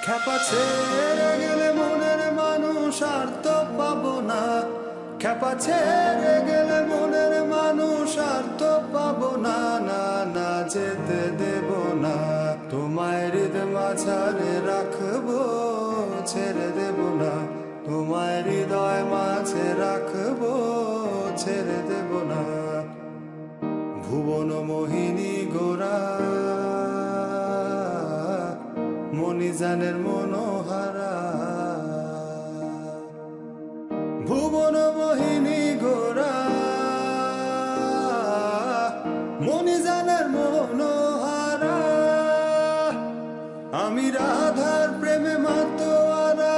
খ্যাপা ছেড়ে গেলে মনের মানুষ আর তো পাবো না। খ্যাপা ছেড়ে গেলে মনের মানুষ আর তো পাবো না। না না যেতে দেব না, তোমায় হৃদয় মাঝারে রাখবো, ছেড়ে দেব না। তোমায় হৃদয় মাঝে রাখবো, ছেড়ে দেব না। ভুবন মোহিনী গোরা মণিজানের মনোহারা, ভুবন মোহিনী গোরা মণিজানের মনোহারা। আমি রাধার প্রেমে মাতোয়ারা,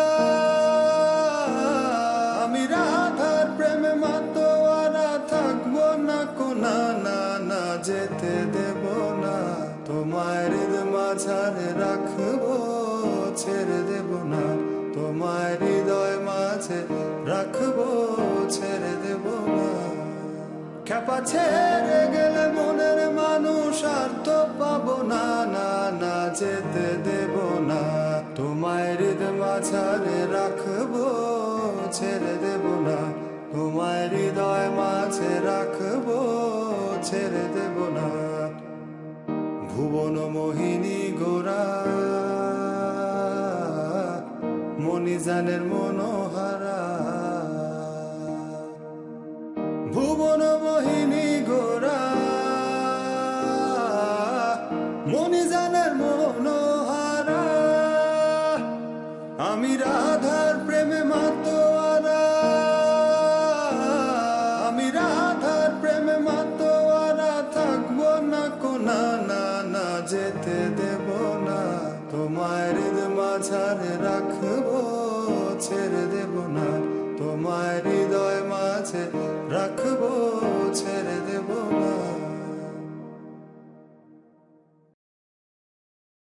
আমি রাধার প্রেমে মাতোয়ারা। থাকবো না কোনা, না না যেতে দেব না। তোমায় হৃদয় মাঝারে রাখবো, ছেড়ে দেব না। তোমায় হৃদয় মাঝে রাখবো, ছেড়ে দেব না। খ্যাপা ছেড়ে গেলে মনের মানুষ আর তো পাবো না। না না যেতে দেব না, তোমায় হৃদয় মাঝারে রাখবো, ছেড়ে দেব না। তোমায় হৃদয় মাঝে রাখবো, ছেড়ে দেব না। ভুবন মোহিনী গোরা মণিজানের মনোহারা, ভুবন মোহিনী গোরা মণিজানের মনোহারা। আমি রাধার প্রেমে মাতোয়ারা, আমি রাধার প্রেমে মাতোয়ারা। থাকবো না কোনা, না না যেতে দেব না। তোমায় হৃদয় মাঝারে রাখবো, ছেড়ে দেব না। তোমায় হৃদয় মাঝে রাখবো, ছেড়ে দেব না।